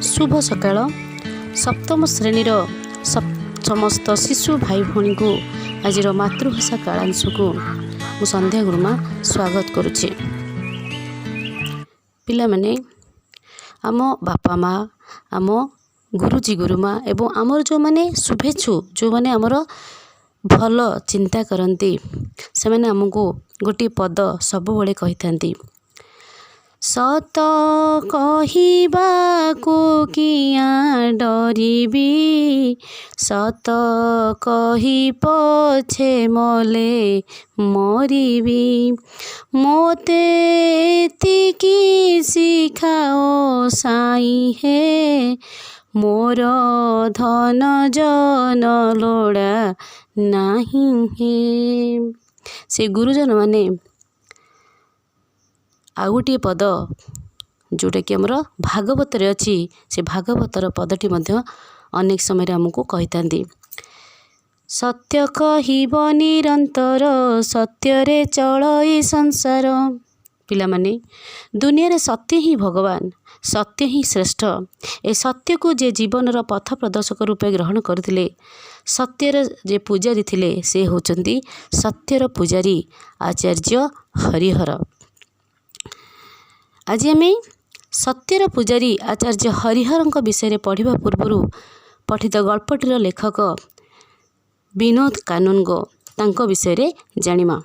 शुभ सकाळ सप्तम श्रेणीर समस्त शिशु भाई भौणी को आज मातृभाषा कालांश को मु संध्या गुरुमा स्वागत करुचे। पिला माने आम बापा माँ आम गुरुजी गुरुमा एवं आमर जो माने शुभेच्छु जो माने आमर भल चिंता करती से माने आमको गोटे पद सबुबले कही था सत कहिबाकु किया डरिबी सत कहि पछे मले मरिबी मोते एतिकी शिखाओ साई हे मोर धन जन लोड़ा नाही हे। से गुरुजन माने आउ गोटे पद जोटा कि आमर भागवत अच्छी से भागवतर पदटी मध्य अनेक समय आमको कही था सत्य कहब निरंतर सत्य रे चल ए संसार। पिला माने दुनिया रे सत्य ही भगवान सत्य ही श्रेष्ठ ए सत्य को जे जीवन पथ प्रदर्शक रूपे ग्रहण करते सत्यर जे पूजारी थिले से होचंती सत्यर पूजारी आचार्य हरिहर। आज आम सत्यर पूजारी आचार्य हरिहर विषय पढ़ा पूर्वर पठित गल्पटीर लेखक विनोद कानुनगो तांको विषय जानिमा।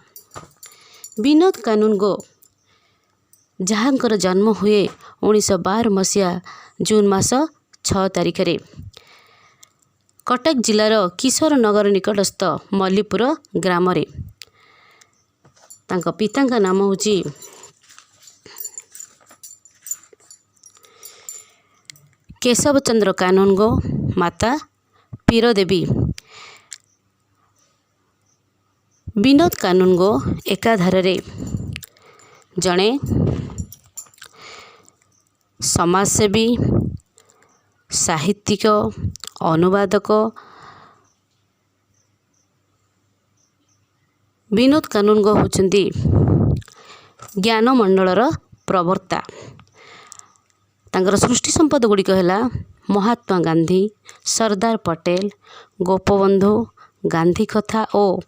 विनोद कानुनगो जहाँकर जन्म हुए 1912 मसीहा जून मास 6 तारिख रे कटक जिलार किशोर नगर निकटस्थ मल्लीपुर ग्राम रे तांको पितांका नाम होची केशव चंद्र कानुनगो माता पीरदेवी। विनोद कानुनगो एकाधारे जड़े समाजसेवी साहित्यिक अनुवादक विनोद कानुनगो होचंती ज्ञानमंडलर प्रवर्ता। तांकर सृष्टि संपद गुड़िक है महात्मा गांधी सरदार पटेल गोपबंधु गांधी कथा और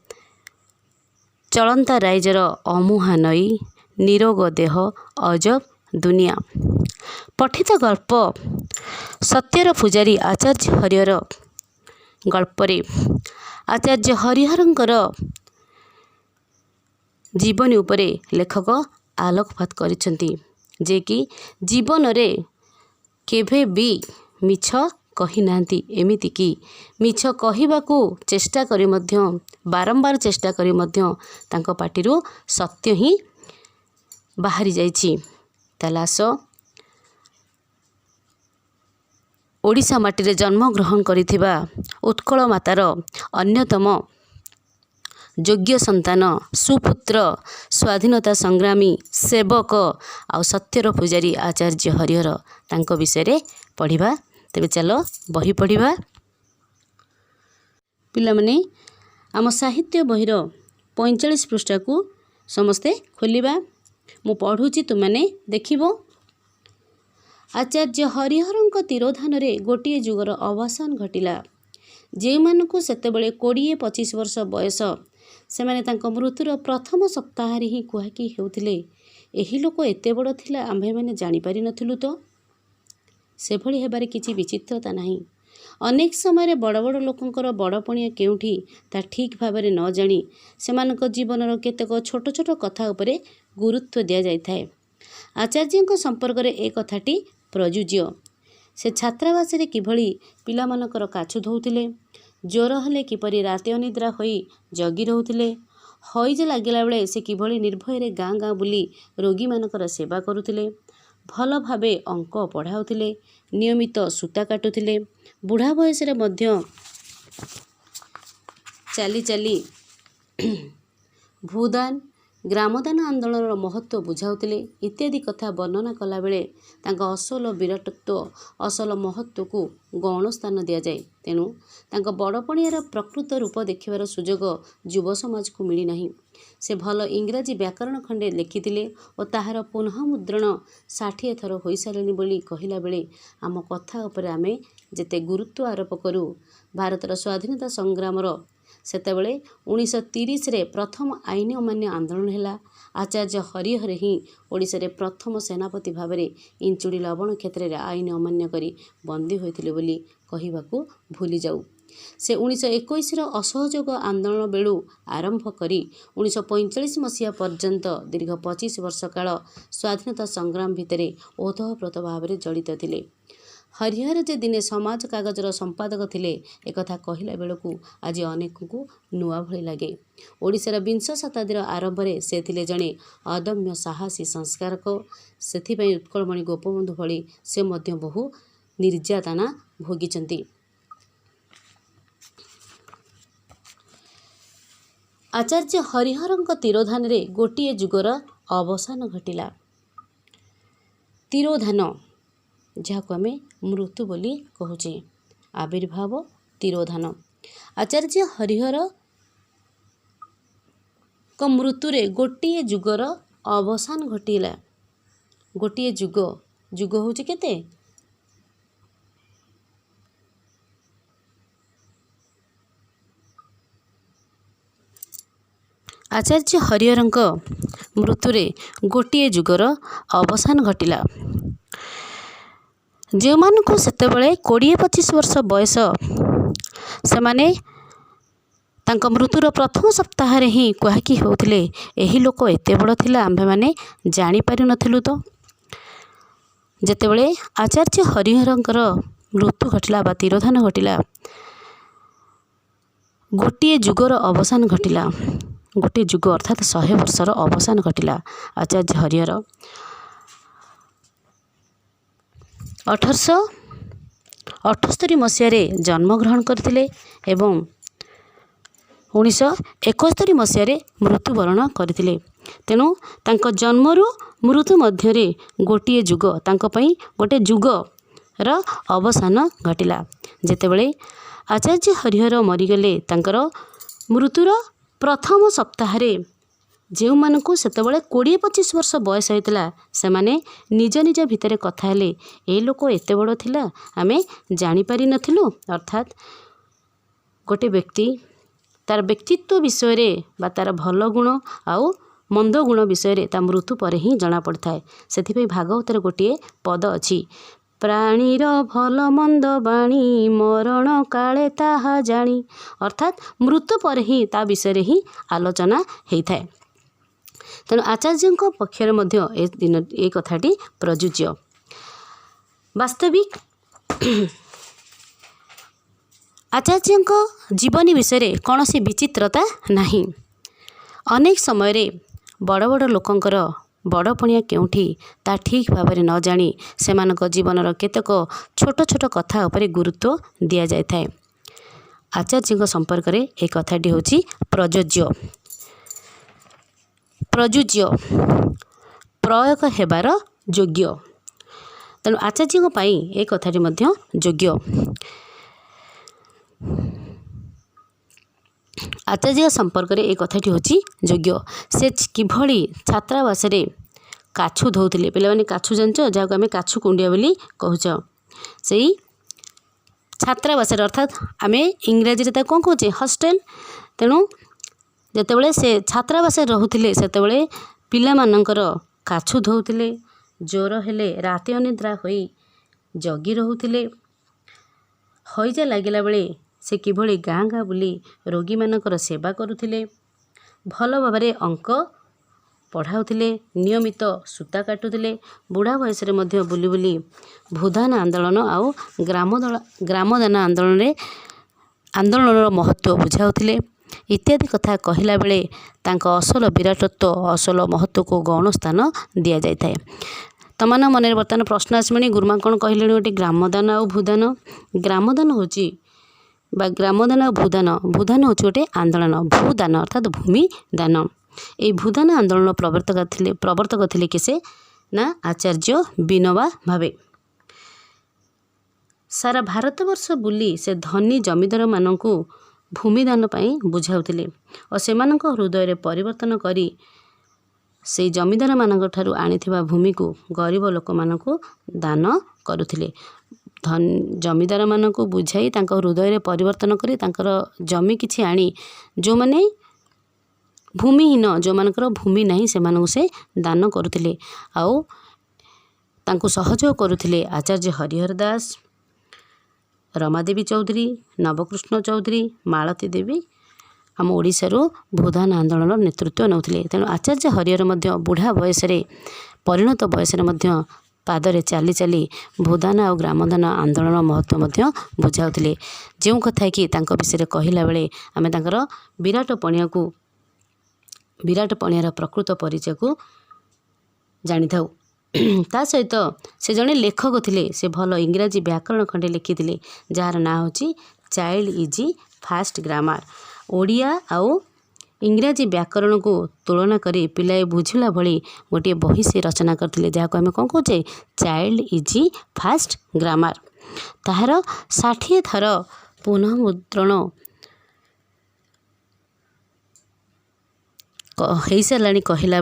चलंता राइजर अमुहा नई निरोग देह अजब दुनिया। पठित गल्प सत्यर पूजारी आचार्य हरिहर गल्परे आचार्य हरिहरंकर जीवन उपरे लेखक आलोकपात करिसेंती जे कि जीवन रे केभे भी मिछ कही नांती एमिति कि मिछ कहिबाकू चेष्टा करी मध्य बारंबार चेष्टा करी मध्य तांको पाटिरू सत्य ही बाहरी जाइछि। तलाश ओडिशा माटी रे जन्म ग्रहण करिथिबा उत्कल मातार अन्यतम योग्य संतान सुपुत्र स्वाधीनता संग्रामी सेवक आउ सत्यर पूजारी आचार्य हरिहर तांको विषय पढ़िबा। तेबे चलो बही पढ़िबा। पिला माने आम साहित्य बहीर 45 पृष्ठा को समस्ते खोलिबा। मु पढ़ुची तुम माने देखिबो। आचार्य हरिहरंक तिरोधान रे गोटिए जुगर अवसान घटिला। जे मानकु सेतेबेले 20-25 वर्ष बयस से माने तांको मृत्युर प्रथम सप्ताह ही कुहाकी हेउथिले एही लोक एते बड़ थिला आम्भे माने जानि पारि नथिलु तो से भली हेबारे किछि विचित्रता नाही। अनेक समय बड़ बड़ लोकंकर बड़पणिया केउठी ता ठीक भाबरे न जानी सेमानक जीवनर केतेक छोट छोट कथा उपरे गुरुत्व दिया जाय थाए। आचार्यंक संपर्क रे ए कथाटी प्रयुज्य। से छात्रावास रे किभली पिलामानकर काछु धौथिले ज्वर हेले किपरि राति अनिद्रा होई जगी रहुथिले हईज लागिला बेले से किभली निर्भय रे गाँ गाँ बुली रोगी मानकर सेवा करुथिले भल भावे अंक पढ़ाउथिले नियमित सूता काटुथिले बुढ़ा बयस रे मध्य चाली चाली भूदान ଗ୍ରାମଦାନ ଆନ୍ଦୋଳନର ମହତ୍ତ୍ୱ ବୁଝାଉଥିଲେ ଇତ୍ୟାଦି କଥା ବର୍ଣ୍ଣନା କଲାବେଳେ ତାଙ୍କ ଅସଲ ବିରାଟତ୍ୱ ଅସଲ ମହତ୍ତ୍ୱକୁ ଗୌଣ ସ୍ଥାନ ଦିଆଯାଏ। ତେଣୁ ତାଙ୍କ ବଡ଼ପଣିଆର ପ୍ରକୃତ ରୂପ ଦେଖିବାର ସୁଯୋଗ ଯୁବ ସମାଜକୁ ମିଳିନାହିଁ। ସେ ଭଲ ଇଂରାଜୀ ବ୍ୟାକରଣ ଖଣ୍ଡେ ଲେଖିଥିଲେ ଓ ତାହାର ପୁନଃମୁଦ୍ରଣ 60 ଥର ହୋଇସାରିଲେଣି ବୋଲି କହିଲା ବେଳେ ଆମ କଥା ଉପରେ ଆମେ ଯେତେ ଗୁରୁତ୍ୱ ଆରୋପ କରୁ, ଭାରତର ସ୍ୱାଧୀନତା ସଂଗ୍ରାମର ସେତେବେଳେ 1930ରେ ପ୍ରଥମ ଆଇନ ଅମାନ୍ୟ ଆନ୍ଦୋଳନ ହେଲା। ଆଚାର୍ଯ୍ୟ ହରିହର ହିଁ ଓଡ଼ିଶାରେ ପ୍ରଥମ ସେନାପତି ଭାବରେ ଇଞ୍ଚୁଡ଼ି ଲବଣ କ୍ଷେତ୍ରରେ ଆଇନ ଅମାନ୍ୟ କରି ବନ୍ଦୀ ହୋଇଥିଲେ ବୋଲି କହିବାକୁ ଭୁଲିଯାଉ। ସେ 1921ର ଅସହଯୋଗ ଆନ୍ଦୋଳନ ବେଳୁ ଆରମ୍ଭ କରି 1945 ମସିହା ପର୍ଯ୍ୟନ୍ତ ଦୀର୍ଘ 25 ବର୍ଷ କାଳ ସ୍ୱାଧୀନତା ସଂଗ୍ରାମ ଭିତରେ ଓତଃପ୍ରୋତ ଭାବରେ ଜଡ଼ିତ ଥିଲେ। ହରିହର ଯେ ଦିନେ ସମାଜ କାଗଜର ସମ୍ପାଦକ ଥିଲେ ଏକଥା କହିଲା ବେଳକୁ ଆଜି ଅନେକଙ୍କୁ ନୂଆ ଭଳି ଲାଗେ। ଓଡ଼ିଶାର ବିଂଶ ଶତାବ୍ଦୀର ଆରମ୍ଭରେ ସେ ଥିଲେ ଜଣେ ଅଦମ୍ୟ ସାହସୀ ସଂସ୍କାରକ। ସେଥିପାଇଁ ଉତ୍କଳମଣି ଗୋପବନ୍ଧୁ ଭଳି ସେ ମଧ୍ୟ ବହୁ ନିର୍ଯାତନା ଭୋଗିଛନ୍ତି। ଆଚାର୍ଯ୍ୟ ହରିହରଙ୍କ ତିରୋଧାନରେ ଗୋଟିଏ ଯୁଗର ଅବସାନ ଘଟିଲା। ତିରୋଧାନ, ଯାହାକୁ ଆମେ ମୃତ୍ୟୁ ବୋଲି କହୁଛେ, ଆବିର୍ଭାବ ତିରୋଧାନ। ଆଚାର୍ଯ୍ୟ ହରିହରଙ୍କ ମୃତ୍ୟୁରେ ଗୋଟିଏ ଯୁଗର ଅବସାନ ଘଟିଲା। ଗୋଟିଏ ଯୁଗ ହେଉଛି କେତେ? ଆଚାର୍ଯ୍ୟ ହରିହରଙ୍କ ମୃତ୍ୟୁରେ ଗୋଟିଏ ଯୁଗର ଅବସାନ ଘଟିଲା। ଯେଉଁମାନଙ୍କୁ ସେତେବେଳେ 20-25 ବର୍ଷ ବୟସ, ସେମାନେ ତାଙ୍କ ମୃତ୍ୟୁର ପ୍ରଥମ ସପ୍ତାହରେ ହିଁ କୁହାକି ହେଉଥିଲେ ଏହି ଲୋକ ଏତେ ବଡ଼ ଥିଲା ଆମ୍ଭେମାନେ ଜାଣିପାରିନଥିଲୁ ତ। ଯେତେବେଳେ ଆଚାର୍ଯ୍ୟ ହରିହରଙ୍କର ମୃତ୍ୟୁ ଘଟିଲା ବା ତିରୋଧାନ ଘଟିଲା, ଗୋଟିଏ ଯୁଗର ଅବସାନ ଘଟିଲା। ଗୋଟିଏ ଯୁଗ ଅର୍ଥାତ୍ 100 ବର୍ଷର ଅବସାନ ଘଟିଲା। ଆଚାର୍ଯ୍ୟ ହରିହର 1878 ମସିହାରେ ଜନ୍ମଗ୍ରହଣ କରିଥିଲେ ଏବଂ 1971 ମସିହାରେ ମୃତ୍ୟୁବରଣ କରିଥିଲେ। ତେଣୁ ତାଙ୍କ ଜନ୍ମରୁ ମୃତ୍ୟୁ ମଧ୍ୟରେ ଗୋଟିଏ ଯୁଗ, ତାଙ୍କ ପାଇଁ ଗୋଟିଏ ଯୁଗର ଅବସାନ ଘଟିଲା। ଯେତେବେଳେ ଆଚାର୍ଯ୍ୟ ହରିହର ମରିଗଲେ, ତାଙ୍କର ମୃତ୍ୟୁର ପ୍ରଥମ ସପ୍ତାହରେ ଯେଉଁମାନଙ୍କୁ ସେତେବେଳେ 20-25 ବର୍ଷ ବୟସ ହୋଇଥିଲା, ସେମାନେ ନିଜ ନିଜ ଭିତରେ କଥା ହେଲେ ଏ ଲୋକ ଏତେ ବଡ଼ ଥିଲା ଆମେ ଜାଣିପାରିନଥିଲୁ। ଅର୍ଥାତ୍ ଗୋଟେ ବ୍ୟକ୍ତି ତାର ବ୍ୟକ୍ତିତ୍ୱ ବିଷୟରେ ବା ତାର ଭଲ ଗୁଣ ଆଉ ମନ୍ଦ ଗୁଣ ବିଷୟରେ ତା ମୃତ୍ୟୁ ପରେ ହିଁ ଜଣାପଡ଼ିଥାଏ। ସେଥିପାଇଁ ଭାଗବତରେ ଗୋଟିଏ ପଦ ଅଛି, ପ୍ରାଣୀର ଭଲ ମନ୍ଦ ବାଣୀ ମରଣ କାଳେ ତାହା ଜାଣି। ଅର୍ଥାତ୍ ମୃତ୍ୟୁ ପରେ ହିଁ ତା ବିଷୟରେ ହିଁ ଆଲୋଚନା ହେଇଥାଏ। ତେଣୁ ଆଚାର୍ଯ୍ୟଙ୍କ ପକ୍ଷରେ ମଧ୍ୟ ଏ କଥାଟି ପ୍ରଯୁଜ୍ୟ। ବାସ୍ତବିକ ଆଚାର୍ଯ୍ୟଙ୍କ ଜୀବନୀ ବିଷୟରେ କୌଣସି ବିଚିତ୍ରତା ନାହିଁ। ଅନେକ ସମୟରେ ବଡ଼ ବଡ଼ ଲୋକଙ୍କର ବଡ଼ପଣିଆ କେଉଁଠି ତା ଠିକ୍ ଭାବରେ ନ ଜାଣି ସେମାନଙ୍କ ଜୀବନର କେତେକ ଛୋଟ ଛୋଟ କଥା ଉପରେ ଗୁରୁତ୍ୱ ଦିଆଯାଇଥାଏ। ଆଚାର୍ଯ୍ୟଙ୍କ ସମ୍ପର୍କରେ ଏ କଥାଟି ହେଉଛି ପ୍ରଯୁଜ୍ୟ, ପ୍ରୟୋଗ ହେବାର ଯୋଗ୍ୟ। ତେଣୁ ଆଚାର୍ଯ୍ୟଙ୍କ ପାଇଁ ଏ କଥାଟି ମଧ୍ୟ ଯୋଗ୍ୟ। ଆଚାର୍ଯ୍ୟ ସମ୍ପର୍କରେ ଏ କଥାଟି ହେଉଛି ଯୋଗ୍ୟ। ସେ କିଭଳି ଛାତ୍ରାବାସରେ କାଛୁ ଧୋଉଥିଲେ, ପିଲାମାନେ କାଛୁ ଜାଣିଛ, ଯାହାକୁ ଆମେ କାଛୁ କୁଣ୍ଡିଆ ବୋଲି କହୁଛ, ସେଇ ଛାତ୍ରାବାସରେ, ଅର୍ଥାତ୍ ଆମେ ଇଂରାଜୀରେ ତାକୁ କ'ଣ କହୁଛେ, ହଷ୍ଟେଲ। ତେଣୁ ଯେତେବେଳେ ସେ ଛାତ୍ରାବାସରେ ରହୁଥିଲେ ସେତେବେଳେ ପିଲାମାନଙ୍କର କାଛୁ ଧୋଉଥିଲେ। ଜ୍ୱର ହେଲେ ରାତି ଅନିଦ୍ରା ହୋଇ ଜଗି ରହୁଥିଲେ। ହଇଜା ଲାଗିଲା ବେଳେ ସେ କିଭଳି ଗାଁ ଗାଁ ବୁଲି ରୋଗୀମାନଙ୍କର ସେବା କରୁଥିଲେ। ଭଲ ଭାବରେ ଅଙ୍କ ପଢ଼ାଉଥିଲେ, ନିୟମିତ ସୂତା କାଟୁଥିଲେ। ବୁଢ଼ା ବୟସରେ ମଧ୍ୟ ବୁଲି ବୁଲି ଭୂଦାନ ଆନ୍ଦୋଳନ ଆଉ ଗ୍ରାମଦାନ ଆନ୍ଦୋଳନର ମହତ୍ତ୍ୱ ବୁଝାଉଥିଲେ। ଇତ୍ୟାଦି କଥା କହିଲା ବେଳେ ତାଙ୍କ ଅସଲ ବିରାଟତ୍ୱ ଅସଲ ମହତ୍ତ୍ୱକୁ ଗୌଣ ସ୍ଥାନ ଦିଆଯାଇଥାଏ। ତମମାନଙ୍କ ମନରେ ବର୍ତ୍ତମାନ ପ୍ରଶ୍ନ ଆସିବଣି, ଗୁରୁମା କ'ଣ କହିଲେଣି ଗୋଟେ ଗ୍ରାମଦାନ ଆଉ ଭୂଦାନ। ଗ୍ରାମଦାନ ହେଉଛି ବା ଗ୍ରାମଦାନ ଆଉ ଭୂଦାନ, ଭୂଦାନ ହେଉଛି ଗୋଟେ ଆନ୍ଦୋଳନ, ଭୂଦାନ ଅର୍ଥାତ୍ ଭୂମି ଦାନ। এই ଭୂଦାନ ଆନ୍ଦୋଳନ ପ୍ରବର୍ତ୍ତକ ଥିଲେ କିसे ନା ଆଚାର୍ଯ୍ୟ ବିନୋବା ଭାବେ। ସାରା ଭାରତବର୍ଷ ବୁଲି ସେ ଧନୀ ଜମିଦାରମାନଙ୍କୁ ଭୂମିଦାନ ପାଇଁ ବୁଝାଉଥିଲେ ଓ ସେମାନଙ୍କ ହୃଦୟରେ ପରିବର୍ତ୍ତନ କରି ସେଇ ଜମିଦାରମାନଙ୍କ ଠାରୁ ଆଣିଥିବା ଭୂମିକୁ ଗରିବ ଲୋକମାନଙ୍କୁ ଦାନ କରୁଥିଲେ। ଜମିଦାରମାନଙ୍କୁ ବୁଝାଇ ତାଙ୍କ ହୃଦୟରେ ପରିବର୍ତ୍ତନ କରି ତାଙ୍କର ଜମି କିଛି ଆଣି ଯେଉଁମାନେ ଭୂମିହୀନ, ଯେଉଁମାନଙ୍କର ଭୂମି ନାହିଁ, ସେମାନଙ୍କୁ ସେ ଦାନ କରୁଥିଲେ ଆଉ ତାଙ୍କୁ ସହଯୋଗ କରୁଥିଲେ ଆଚାର୍ଯ୍ୟ ହରିହର ଦାସ, ରମାଦେବୀ ଚୌଧୁରୀ, ନବକୃଷ୍ଣ ଚୌଧୁରୀ, ମାଳତୀ ଦେବୀ ଆମ ଓଡ଼ିଶାରୁ ଭୂଦାନ ଆନ୍ଦୋଳନର ନେତୃତ୍ୱ ନେଉଥିଲେ। ତେଣୁ ଆଚାର୍ଯ୍ୟ ହରିହର ମଧ୍ୟ ବୁଢ଼ା ବୟସରେ, ପରିଣତ ବୟସରେ ମଧ୍ୟ ପାଦରେ ଚାଲି ଚାଲି ଭୂଦାନ ଆଉ ଗ୍ରାମଦାନ ଆନ୍ଦୋଳନ ମହତ୍ତ୍ୱ ମଧ୍ୟ ବୁଝାଉଥିଲେ। ଯେଉଁ କଥା କି ତାଙ୍କ ବିଷୟରେ କହିଲା ବେଳେ ଆମେ ତାଙ୍କର ବିରାଟ ପଣିଆର ପ୍ରକୃତ ପରିଚୟକୁ ଜାଣିଥାଉ। ତା ସହିତ ସେ ଜଣେ ଲେଖକ ଥିଲେ। ସେ ଭଲ ଇଂରାଜୀ ବ୍ୟାକରଣ ଖଣ୍ଡେ ଲେଖିଥିଲେ ଯାହାର ନାଁ ହେଉଛି child easy fast grammar. Odia ଆଉ ଇଂରାଜୀ ବ୍ୟାକରଣକୁ ତୁଳନା କରି ପିଲାଏ ବୁଝିଲା ଭଳି ଗୋଟିଏ ବହି ସେ ରଚନା କରିଥିଲେ, ଯାହାକୁ ଆମେ କ'ଣ କହୁଛେ ଚାଇଲ୍ଡ ଇଜି ଫାଷ୍ଟ ଗ୍ରାମାର। ତାହାର 60 ଥର ପୁନଃମୁଦ୍ରଣ ହେଇସାରିଲାଣି କହିଲା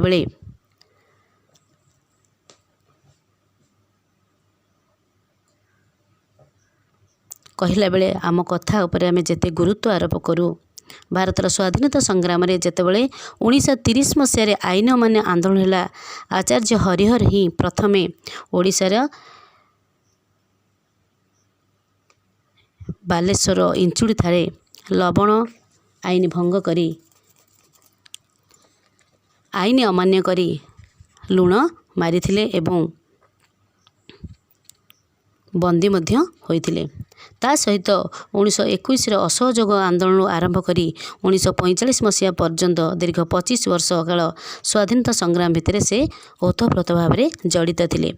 ବେଳେ ଆମ କଥା ଉପରେ ଆମେ ଯେତେ ଗୁରୁତ୍ୱ ଆରୋପ କରୁ, ଭାରତର ସ୍ୱାଧୀନତା ସଂଗ୍ରାମରେ ଯେତେବେଳେ 1930 ମସିହାରେ ଆଇନ ଅମାନ୍ୟ ଆନ୍ଦୋଳନ ହେଲା, ଆଚାର୍ଯ୍ୟ ହରିହର ହିଁ ପ୍ରଥମେ ଓଡ଼ିଶାର ବାଲେଶ୍ୱର ଇଞ୍ଚୁଡ଼ି ଠାରେ ଲବଣ ଆଇନ ଭଙ୍ଗ କରି, ଆଇନ ଅମାନ୍ୟ କରି ଲୁଣ ମାରିଥିଲେ ଏବଂ ବନ୍ଦୀ ମଧ୍ୟ ହୋଇଥିଲେ। ତା ସହିତ 1921ର ଅସହଯୋଗ ଆନ୍ଦୋଳନରୁ ଆରମ୍ଭ କରି 1945 ମସିହା ପର୍ଯ୍ୟନ୍ତ ଦୀର୍ଘ 25 ବର୍ଷ କାଳ ସ୍ୱାଧୀନତା ସଂଗ୍ରାମ ଭିତରେ ସେ ଓତପ୍ରୋତ ଭାବରେ ଜଡ଼ିତ ଥିଲେ।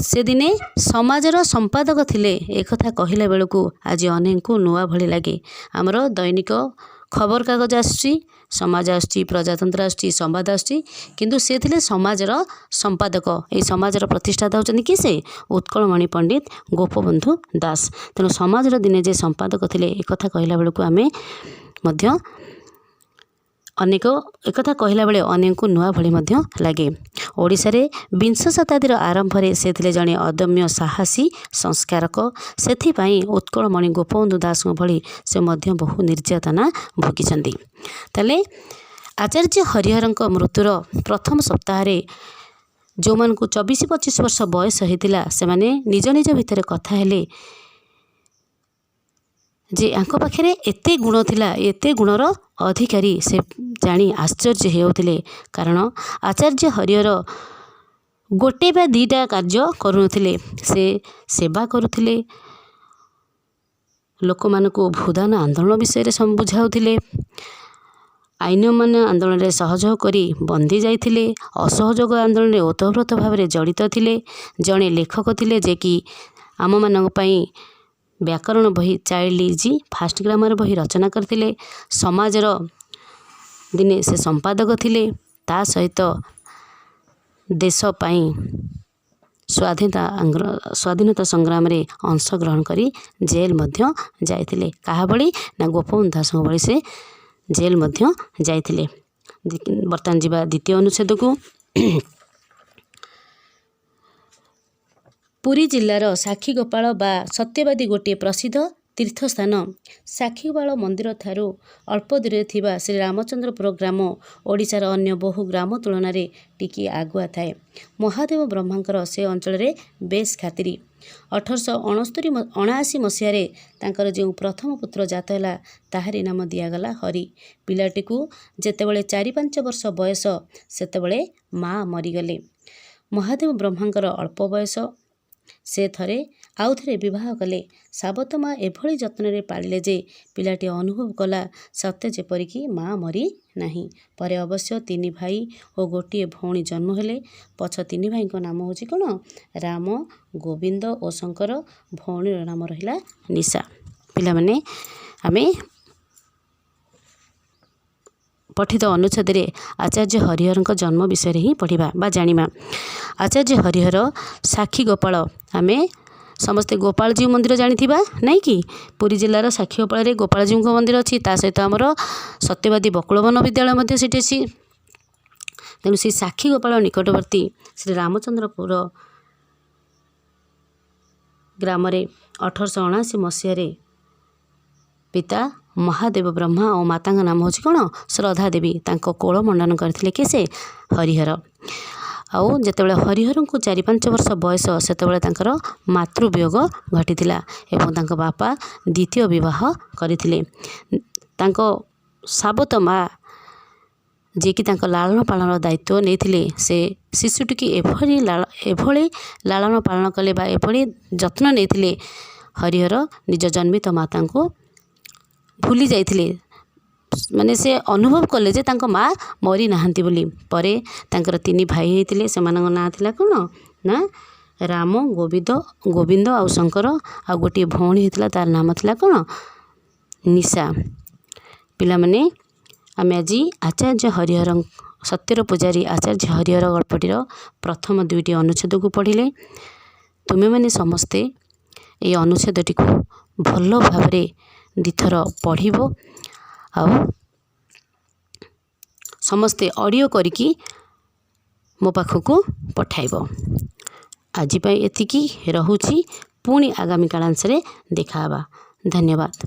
ସେଦିନେ ସମାଜର ସମ୍ପାଦକ ଥିଲେ। ଏକଥା କହିଲା ବେଳକୁ ଆଜି ଅନେକଙ୍କୁ ନୂଆ ଭଳି ଲାଗେ। ଆମର ଦୈନିକ ଖବରକାଗଜ ଆସୁଛି, ସମାଜ ଆସୁଛି, ପ୍ରଜାତନ୍ତ୍ର ଆସୁଛି, ସମ୍ବାଦ ଆସୁଛି, କିନ୍ତୁ ସେ ଥିଲେ ସମାଜର ସମ୍ପାଦକ। ଏହି ସମାଜର ପ୍ରତିଷ୍ଠାତା ହେଉଛନ୍ତି କି ସେ ଉତ୍କଳମଣି ପଣ୍ଡିତ ଗୋପବନ୍ଧୁ ଦାସ। ତେଣୁ ସମାଜର ଦିନେ ଯେ ସମ୍ପାଦକ ଥିଲେ, ଏକଥା କହିଲା ବେଳକୁ ଆମେ ମଧ୍ୟ ଏକଥା କହିଲା ବେଳେ ଅନେକଙ୍କୁ ନୂଆ ଭଳି ମଧ୍ୟ ଲାଗେ। ଓଡ଼ିଶାରେ ବିଂଶ ଶତାବ୍ଦୀର ଆରମ୍ଭରେ ସେ ଥିଲେ ଜଣେ ଅଦମ୍ୟ ସାହସୀ ସଂସ୍କାରକ। ସେଥିପାଇଁ ଉତ୍କଳମଣି ଗୋପବନ୍ଧୁ ଦାସଙ୍କ ଭଳି ସେ ମଧ୍ୟ ବହୁ ନିର୍ଯାତନା ଭୋଗିଛନ୍ତି। ତାହେଲେ ଆଚାର୍ଯ୍ୟ ହରିହରଙ୍କ ମୃତ୍ୟୁର ପ୍ରଥମ ସପ୍ତାହରେ ଯେଉଁମାନଙ୍କୁ 24-25 ବର୍ଷ ବୟସ ହୋଇଥିଲା, ସେମାନେ ନିଜ ନିଜ ଭିତରେ କଥା ହେଲେ ଯେ ୟାଙ୍କ ପାଖରେ ଏତେ ଗୁଣ ଥିଲା, ଏତେ ଗୁଣର ଅଧିକାରୀ ସେ ଜାଣି ଆଶ୍ଚର୍ଯ୍ୟ ହେଉଥିଲେ। କାରଣ ଆଚାର୍ଯ୍ୟ ହରିହର ଗୋଟେ ବା ଦୁଇଟା କାର୍ଯ୍ୟ କରୁନଥିଲେ, ସେ ସେବା କରୁଥିଲେ, ଲୋକମାନଙ୍କୁ ଭୂଦାନ ଆନ୍ଦୋଳନ ବିଷୟରେ ବୁଝାଉଥିଲେ, ଆଇନ ଅମାନ୍ୟ ଆନ୍ଦୋଳନରେ ସହଯୋଗ କରି ବନ୍ଦୀ ଯାଇଥିଲେ, ଅସହଯୋଗ ଆନ୍ଦୋଳନରେ ଓତପ୍ରୋତ ଭାବରେ ଜଡ଼ିତ ଥିଲେ, ଜଣେ ଲେଖକ ଥିଲେ ଯେ କି ଆମମାନଙ୍କ ପାଇଁ ବ୍ୟାକରଣ ବହି ଚାଇଲ୍ଡ ଇଜି ଫାଷ୍ଟ ଗ୍ରାମାର ବହି ରଚନା କରିଥିଲେ, ସମାଜର ଦିନେ ସେ ସମ୍ପାଦକ ଥିଲେ, ତା ସହିତ ଦେଶ ପାଇଁ ସ୍ୱାଧୀନତା ସଂଗ୍ରାମରେ ଅଂଶଗ୍ରହଣ କରି ଜେଲ୍ ମଧ୍ୟ ଯାଇଥିଲେ। କାହା ଭଳି ନା ଗୋପବନ୍ଧୁ ଦାସଙ୍କ ଭଳି ସେ ଜେଲ୍ ମଧ୍ୟ ଯାଇଥିଲେ। ବର୍ତ୍ତମାନ ଯିବା ଦ୍ୱିତୀୟ ଅନୁଚ୍ଛେଦକୁ। ପୁରୀ ଜିଲ୍ଲାର ସାକ୍ଷୀଗୋପାଳ ବା ସତ୍ୟବାଦୀ ଗୋଟିଏ ପ୍ରସିଦ୍ଧ ତୀର୍ଥସ୍ଥାନ। ସାକ୍ଷୀଗୋପାଳ ମନ୍ଦିର ଠାରୁ ଅଳ୍ପ ଦୂରରେ ଥିବା ଶ୍ରୀରାମଚନ୍ଦ୍ରପୁର ଗ୍ରାମ ଓଡ଼ିଶାର ଅନ୍ୟ ବହୁ ଗ୍ରାମ ତୁଳନାରେ ଟିକିଏ ଆଗୁଆ ଥାଏ। ମହାଦେବ ବ୍ରହ୍ମାଙ୍କର ସେ ଅଞ୍ଚଳରେ ବେଶ୍ ଖାତିରି। 1879 ମସିହାରେ ତାଙ୍କର ଯେଉଁ ପ୍ରଥମ ପୁତ୍ର ଜାତ ହେଲା, ତାହାରି ନାମ ଦିଆଗଲା ହରି। ପିଲାଟିକୁ ଯେତେବେଳେ 4-5 ବର୍ଷ ବୟସ, ସେତେବେଳେ ମା ମରିଗଲେ। ମହାଦେବ ବ୍ରହ୍ମାଙ୍କର ଅଳ୍ପ ବୟସ। ସେ ଆଉ ଥରେ ବିବାହ କଲେ। ସାବତ ମା ଏଭଳି ଯତ୍ନରେ ପାଳିଲେ ଯେ ପିଲାଟି ଅନୁଭବ କଲା ସତେ ଯେପରିକି ମା ମରି ନାହିଁ। ପରେ ଅବଶ୍ୟ 3 ଭାଇ ଓ ଗୋଟିଏ ଭଉଣୀ ଜନ୍ମ ହେଲେ। ପଛ 3 ଭାଇଙ୍କ ନାମ ହେଉଛି କ'ଣ? ରାମ, ଗୋବିନ୍ଦ ଓ ଶଙ୍କର। ଭଉଣୀର ନାମ ରହିଲା ନିଶା। ପିଲାମାନେ, ଆମେ पठित अनुच्छेद आचार्य हरिहर जन्म विषय ही पढ़ा बा जानिबा। आचार्य हरिहर साक्षी गोपाल आमे समस्ते गोपालजी मंदिर जानिथिबा नहीं कि पुरी जिलार साक्षी गोपाल गोपालजी मंदिर अच्छी ता सहित आमर सत्यवादी बकुलवन विद्यालय मध्य सेठी अछि। तेणु से साक्षी गोपाल निकटवर्ती श्री रामचंद्रपुर ग्राम 1879 मसीह पिता महादेव ब्रह्मा और माता नाम हूँ कौन श्रद्धा देवी तांको कोल मंडन करथिले के से हरिहर। आउ जेतेबेले हरिहर को 4-5 वर्ष बयस सेतेबेले तांकर मातृवियोग घटिथिला एवं तांको बापा द्वितीय विवाह करथिले। तांको साबत माँ जे कि तांको लालन पालन दायित्व नेथिले से शिशुटी की एभली लालन पालन कले बा एभली जत्न नेथिले हरिहर निज जन्मित माता को भूली जाइथिले माने से अनुभव कले जे तांको माँ मरी नाहांती बोली। परे तांकर 3 भाई हेतिले सेमानक नाम थिला कोन ना राम गोविंद आउ शंकर आ गोटे भौणी हेतिला तार नाम थिला कोन निशा। पिला माने आमे आज आचार्य हरिहर सत्यर पुजारी आचार्य हरिहर गल्पटीर प्रथम 2टी अनुच्छेद को पढ़िले। तुमे माने समस्ते ये अनुच्छेदटी को भल भाव 2 थर पढ़िबो आउ समस्ते ऑडियो करिकी मो पाखको पठाइबो। आज पाई एतिकी रहुची पुणी आगामी कालांश रे देखाबा। धन्यवाद।